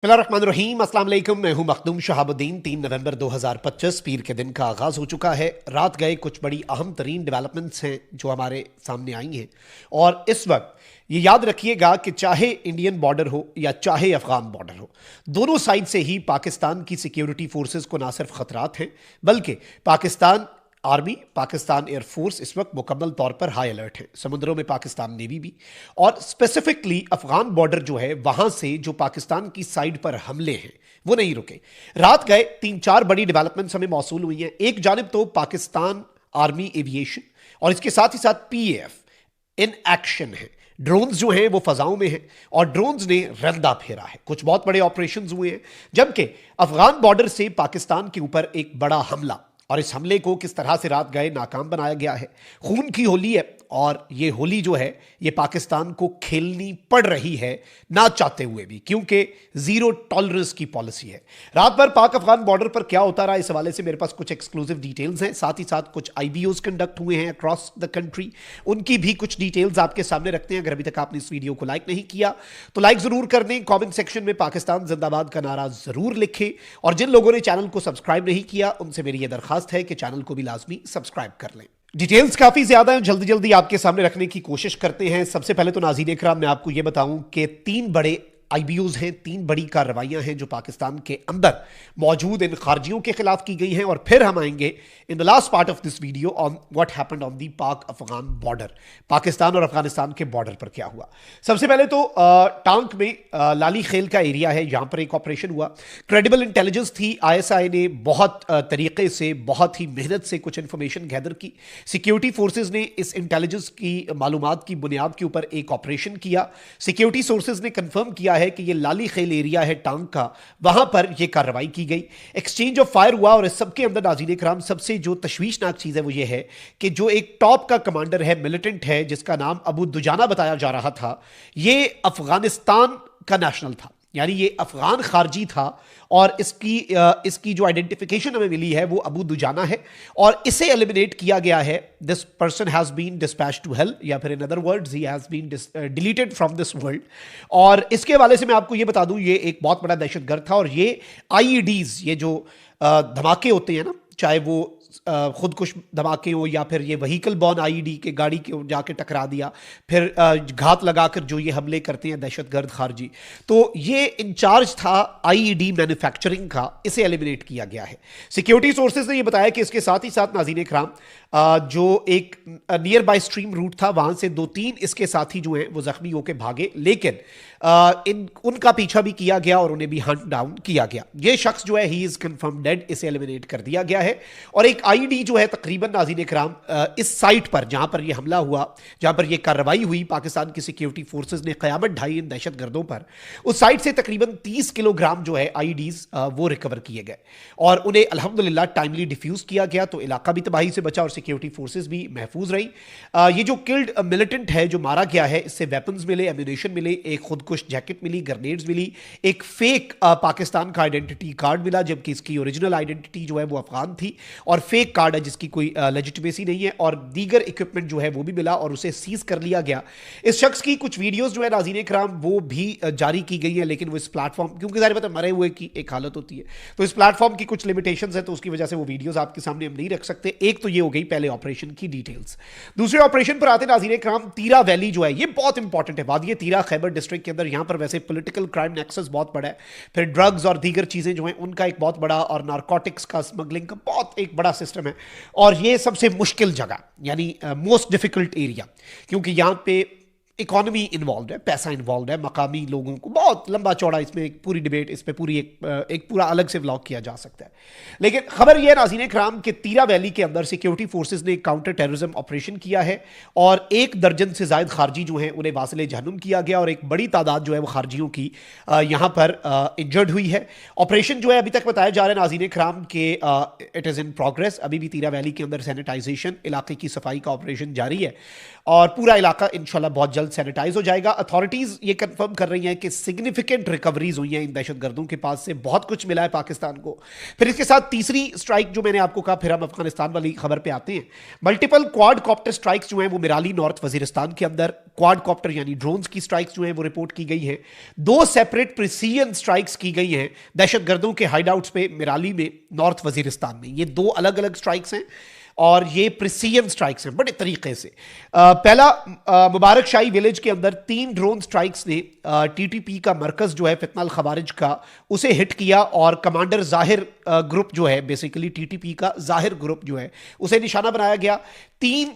बिस्मिल्लाहिर्रहमानिर्रहीम, अस्सलाम वालेकुम। मैं हूं मखदूम शहाबुद्दीन। 3 नवंबर 2025 पीर के दिन का आगाज़ हो चुका है। रात गए कुछ बड़ी अहम तरीन डेवलपमेंट्स हैं जो हमारे सामने आई हैं, और इस वक्त ये याद रखिएगा कि चाहे इंडियन बॉर्डर हो या चाहे अफगान बॉर्डर हो, दोनों साइड से ही पाकिस्तान की सिक्योरिटी फोर्सेस को ना सिर्फ खतरात हैं, बल्कि पाकिस्तान आर्मी, पाकिस्तान एयरफोर्स इस वक्त मुकम्मल तौर पर हाई अलर्ट है। समुद्रों में पाकिस्तान नेवी भी, और स्पेसिफिकली अफगान बॉर्डर जो है वहां से जो पाकिस्तान की साइड पर हमले हैं वो नहीं रुके। रात गए 3-4 बड़ी डेवलपमेंट्स हमें मौसूल हुई हैं। एक जानिब तो पाकिस्तान आर्मी एविएशन और इसके साथ ही साथ पीएएफ इन एक्शन है। ड्रोन्स जो हैं वो फजाओं में हैं और ड्रोन्स ने रंदा फेरा है। कुछ बहुत बड़े ऑपरेशंस हुए हैं, जबकि अफगान बॉर्डर से पाकिस्तान के ऊपर एक बड़ा हमला, और इस हमले को किस तरह से रात गए नाकाम बनाया गया है। खून की होली है, और ये होली जो है ये पाकिस्तान को खेलनी पड़ रही है ना चाहते हुए भी, क्योंकि जीरो टॉलरेंस की पॉलिसी है। रात भर पाक अफगान बॉर्डर पर क्या होता रहा, इस हवाले से मेरे पास कुछ एक्सक्लूसिव डिटेल्स हैं। साथ ही साथ कुछ आईबीओज कंडक्ट हुए हैं अक्रॉस द कंट्री, उनकी भी कुछ डिटेल्स आपके सामने रखते हैं। अगर अभी तक आपने इस वीडियो को लाइक नहीं किया तो लाइक जरूर कर दें। कॉमेंट सेक्शन में पाकिस्तान जिंदाबाद का नारा जरूर लिखें, और जिन लोगों ने चैनल को सब्सक्राइब नहीं किया उनसे मेरी यह दरखास्त है कि चैनल को भी लाजमी सब्सक्राइब कर लें। डिटेल्स काफी ज्यादा हैं, जल्दी जल्दी आपके सामने रखने की कोशिश करते हैं। सबसे पहले तो नाज़रीन इकराम, मैं आपको यह बताऊं कि 3 बड़े आईबीओज हैं, 3 बड़ी कार्रवाइयां हैं जो पाकिस्तान के अंदर मौजूद इन खारजियों के खिलाफ की गई हैं। और फिर हम आएंगे in the last part of this video on what happened on the पाक अफगान बॉर्डर। पाकिस्तान और अफगानिस्तान के बॉर्डर पर क्या हुआ। सबसे पहले तो टांक में लाली खेल का एरिया है, यहां पर एक ऑपरेशन हुआ। क्रेडिबल इंटेलिजेंस थी, आईएसआई ने बहुत तरीके से, बहुत ही मेहनत से कुछ इंफॉर्मेशन गैदर की। सिक्योरिटी फोर्सेज ने इस इंटेलिजेंस की मालूमात की बुनियाद के ऊपर एक ऑपरेशन किया। सिक्योरिटी सोर्सेज ने कंफर्म किया है कि ये लाली खेल एरिया है टांग का, वहां पर यह कार्रवाई की गई। एक्सचेंज ऑफ फायर हुआ, और इस सबके अंदर नाज़रीन इकराम सबसे जो तशवीशनाक चीज है वो ये है कि जो एक टॉप का कमांडर है, मिलिटेंट है, जिसका नाम अबू दुजाना बताया जा रहा था, ये अफगानिस्तान का नेशनल था, यानी ये अफगान खारजी था। और इसकी जो आइडेंटिफिकेशन हमें मिली है वो अबू दुजाना है, और इसे एलिमिनेट किया गया है। This person has been dispatch to hell, या फिर in other words he has been deleted from this world. और इसके हवाले से मैं आपको ये बता दूं, ये एक बहुत बड़ा दहशतगर्द था। और ये आईईडीज, ये जो धमाके होते हैं ना, चाहे वो खुदकुश धमाके हो या फिर ये व्हीकल बॉर्न आईईडी के गाड़ी के जाके टकरा दिया, फिर घात लगाकर जो ये हमले करते हैं दहशतगर्द खारजी, तो ये इंचार्ज था आईईडी मैन्युफैक्चरिंग का, इसे एलिमिनेट किया गया है। सिक्योरिटी सोर्सेज ने ये बताया कि इसके साथ ही साथ नाज़रीन इकराम जो एक नियर बाय स्ट्रीम रूट था, वहां से 2-3 इसके साथी जो हैं वो जख्मी होकर भागे, लेकिन उनका पीछा भी किया गया और उन्हें भी हंट डाउन किया गया। ये शख्स जो है ही इज कंफर्म डेड, इसे एलिमिनेट कर दिया गया है। और एक आईडी जो है तकरीबन नाज़रीन इकराम इस साइट पर जहां पर यह हमला हुआ, जहां पर यह कार्रवाई हुई, पाकिस्तान की सिक्योरिटी फोर्सेज ने क़यामत ढाई इन दहशतगर्दों पर, उस साइट से तकरीबन 30 किलोग्राम जो है आईडीज वो रिकवर किए गए, और उन्हें अल्हम्दुलिल्लाह टाइमली डिफ्यूज किया गया। तो इलाका भी तबाही से बचा और सिक्योरिटी फोर्सेज भी महफूज रही। ये जो किल्ड मिलिटेंट है जो मारा गया है, इससे वेपन्स मिले, एम्यूनेशन मिले, एक खुदकुश जैकेट मिली, ग्रेनेड्स मिली, एक फेक पाकिस्तान का आइडेंटिटी कार्ड मिला, जबकि इसकी ओरिजिनल आइडेंटिटी जो है वो अफगान थी, और फेक कार्ड है जिसकी कोई लेजिटिमेसी नहीं है, और दीगर इक्विपमेंट जो है वो भी मिला और उसे सीज कर लिया गया। इस शख्स की कुछ वीडियोस जो है नाज़रीन इकराम वो भी जारी की गई है, लेकिन वो इस प्लेटफॉर्म, क्योंकि ज़ाहिर बात है मरे हुए की एक हालत होती है, तो इस प्लेटफॉर्म की कुछ लिमिटेशंस है, तो उसकी वजह से वो वीडियोस आपके सामने हम नहीं रख सकते। एक तो ये हो गई पहले ऑपरेशन की डिटेल्स। दूसरे ऑपरेशन पर आते नाज़रीन इकराम, तीरा वैली जो है ये बहुत इंपॉर्टेंट है। वादी तीरा खैबर डिस्ट्रिक्ट के अंदर, यहां पर वैसे पॉलिटिकल क्राइम नेक्सस बहुत बड़ा है, फिर ड्रग्स और दीगर चीजें जो हैं उनका एक बहुत बड़ा, और नारकोटिक्स का, स्मगलिंग का बहुत एक बड़ा सिस्टम है। और ये सबसे मुश्किल जगह, यानी मोस्ट डिफिकल्ट एरिया, क्योंकि यहां पे इकोनॉमी इन्वॉल्व है, पैसा इन्वॉल्व है, मकामी लोगों को, बहुत लंबा चौड़ा इसमें एक पूरी डिबेट, इस पे पूरी एक पूरा अलग से व्लॉग किया जा सकता है। लेकिन खबर यह नाज़रीन इकराम के तीरा वैली के अंदर सिक्योरिटी फोर्सेज ने एक काउंटर टेररिज्म ऑपरेशन किया है, और 1 दर्जन से ज्यादा खारजी जो हैं उन्हें वासिले जहन्नुम किया गया, और एक बड़ी तादाद जो है वो खारजियों की यहां पर इंजर्ड हुई है। ऑपरेशन जो है अभी तक बताया जा रहा है नाज़रीन इकराम के इट इज़ इन प्रोग्रेस। अभी भी तीरा वैली के अंदर सैनिटाइजेशन, इलाके की सफाई का ऑपरेशन जारी है, और पूरा इलाका इंशाल्लाह बहुत जल्द जल्द सैनिटाइज हो जाएगा। अथॉरिटीज ये कंफर्म कर रही हैं कि सिग्निफिकेंट रिकवरीज हुई हैं इन दहशतगर्दों के पास से, बहुत कुछ मिला है पाकिस्तान को। फिर इसके साथ तीसरी स्ट्राइक जो मैंने आपको कहा, फिर हम अफगानिस्तान वाली खबर पे आते हैं। मल्टीपल क्वाड कॉप्टर स्ट्राइक्स जो हैं वो मिराली नॉर्थ वजीरिस्तान के अंदर, क्वाड कॉप्टर यानी ड्रोन्स की स्ट्राइक्स जो हैं वो रिपोर्ट की गई हैं। 2 सेपरेट प्रिसीजन स्ट्राइक्स की गई हैं दहशतगर्दों के हाइडआउट्स पे मिराली में, नॉर्थ वजीरिस्तान में। ये 2 अलग अलग स्ट्राइक्स हैं और ये प्रिसीजन स्ट्राइक्स हैं बड़े तरीके से। पहला मुबारक शाही विलेज के अंदर 3 ड्रोन स्ट्राइक्स ने टीटीपी का मरकज जो है फितना खवारिज का, उसे हिट किया और कमांडर जाहिर ग्रुप जो है, बेसिकली टीटीपी का जाहिर ग्रुप जो है, उसे निशाना बनाया गया। 3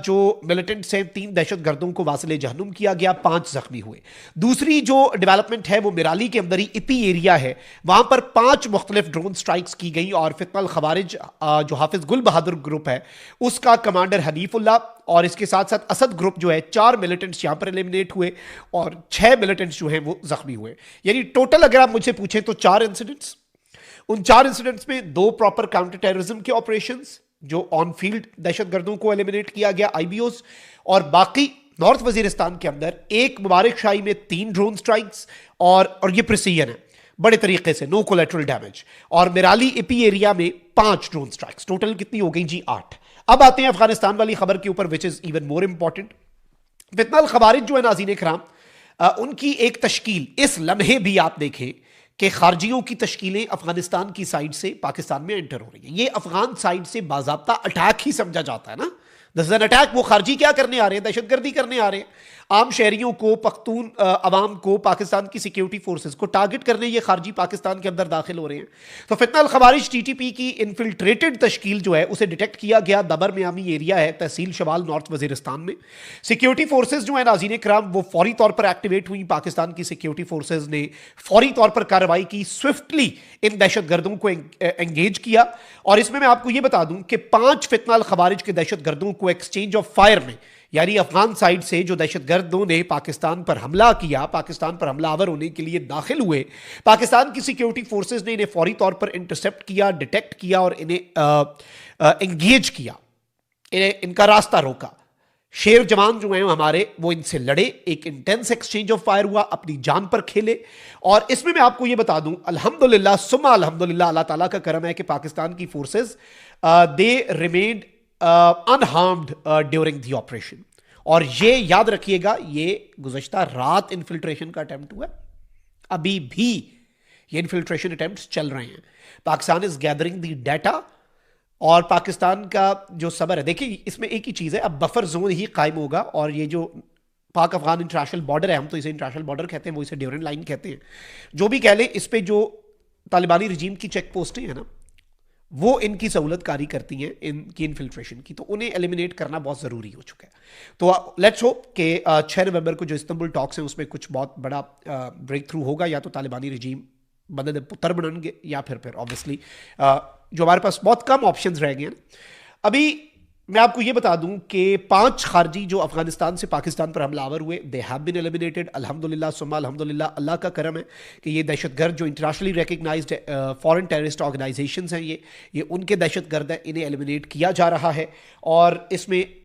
जो मिलिटेंट्स हैं, 3 दहशतगर्दों को वासिले जहन्नुम किया गया, 5 जख्मी हुए। दूसरी जो डेवलपमेंट है वो मिराली के अंदर ही इपी एरिया है, वहां पर 5 मुख्तलिफ ड्रोन स्ट्राइक्स की गई और फितना खवारिज जो हाफिज गुल बहादुर ग्रुप है उसका कमांडर हनीफुल्ला और इसके साथ साथ असद ग्रुप जो है, 4 मिलिटेंट्स यहां पर एलिमिनेट हुए और 6 मिलिटेंट्स जो हैं वो जख्मी हुए। यानी टोटल अगर आप मुझसे पूछें तो 4 इंसिडेंट्स। उन 4 इंसिडेंट्स में 2 प्रॉपर काउंटर टेररिज्म के ऑपरेशंस जो ऑन फील्ड दहशतगर्दों को एलिमिनेट किया गया, आईबीओस, और बाकी नॉर्थ वजीरिस्तान के अंदर एक मुबारक शाही में 3 ड्रोन स्ट्राइक्स और ये प्रिसीजन है बड़े तरीके से, नो कोलेटरल डैमेज, और मिराली इपी एरिया में 5 ड्रोन स्ट्राइक्स। टोटल कितनी हो गई जी? 8। अब आते हैं अफगानिस्तान वाली खबर के ऊपर, which is even more important. फितना खवारिज जो है नाज़रीन इकराम, उनकी एक तश्कील इस लम्हे भी आप देखें कि खारजियों की तश्कीलें अफगानिस्तान की साइड से पाकिस्तान में एंटर हो रही है। ये अफगान साइड से बाज़ाब्ता अटैक ही समझा जाता है ना, दिस इज एन अटैक। वो खारजी क्या करने आ रहे हैं? दहशतगर्दी करने आ रहे हैं। आम शहरियों को, पख्तून अवाम को, पाकिस्तान की सिक्योरिटी फोर्सेस को टारगेट करने ये खारजी पाकिस्तान के अंदर दाखिल हो रहे हैं। तो फितना अल खवारिज टीटीपी की इनफिल्ट्रेटेड तश्कील जो है उसे डिटेक्ट किया गया। दबर मियामी एरिया है, तहसील शवाल, नॉर्थ वजीरिस्तान में। सिक्योरिटी फोर्सेज जो है नाज़रीन कराम वो फौरी तौर पर एक्टिवेट हुई। पाकिस्तान की सिक्योरिटी फोर्सेज ने फौरी तौर पर कार्रवाई की, स्विफ्टली इन दहशतगर्दों को एंगेज किया। और इसमें मैं आपको ये बता दूं कि 5 फितना अल खवारिज के दहशतगर्दों को एक्सचेंज ऑफ फायर में, यानी अफगान साइड से जो दहशतगर्दों ने पाकिस्तान पर हमला किया, पाकिस्तान पर हमलावर होने के लिए दाखिल हुए, पाकिस्तान की सिक्योरिटी फोर्सेस ने इन्हें फौरी तौर पर इंटरसेप्ट किया, डिटेक्ट किया और इन्हें एंगेज किया, इनका रास्ता रोका। शेर जवान जो हैं हमारे वो इनसे लड़े, एक इंटेंस एक्सचेंज ऑफ फायर हुआ, अपनी जान पर खेले। और इसमें मैं आपको ये बता दूं, अल्हम्दुलिल्लाह सुम्मा अल्हम्दुलिल्लाह, अल्लाह ताला का करम है कि पाकिस्तान की forces they remained unharmed during the operation. और ये याद रखिएगा, ये गुज़श्ता रात इन्फिल्ट्रेशन का अटेम्प्ट हुआ, अभी भी ये इन्फिल्ट्रेशन अटेम्प्ट्स चल रहे हैं। Pakistan is gathering the data और पाकिस्तान का जो सबर है, देखिए इसमें एक ही चीज़ है, अब बफर जोन ही कायम होगा और ये जो पाक अफगान इंटरनेशनल बॉर्डर है, हम तो इसे इंटरनेशनल बॉर्डर कहते हैं, वो इसे ड्यूरेंट लाइन कहते हैं, जो भी कह लें, इस पे जो तालिबानी रिजीम की चेक पोस्टें हैं ना, वो इनकी सहूलतकारी करती हैं इनकी इन्फिल्ट्रेशन की, तो उन्हें एलिमिनेट करना बहुत ज़रूरी हो चुका है। तो लेट्स होप कि 6 नवंबर को जो इस्तांबुल टॉक्स हैं उसमें कुछ बहुत बड़ा ब्रेक थ्रू होगा, या तो तालिबानी रिजीम बंदे पुत्र बनेंगे या फिर ऑब्वियसली जो हमारे पास बहुत कम ऑप्शंस रह गए हैं। अभी मैं आपको ये बता दूं कि 5 खारजी जो अफगानिस्तान से पाकिस्तान पर हमलावर हुए, दे हैव बीन एलिमिनेटेड अल्हम्दुलिल्लाह सुम्मा अल्हम्दुलिल्लाह। अल्लाह का करम है कि ये दहशतगर्द जो internationally recognised foreign terrorist organisations हैं, ये उनके दहशतगर्द हैं, इन्हें एलिमिनेट किया जा रहा है। और इसमें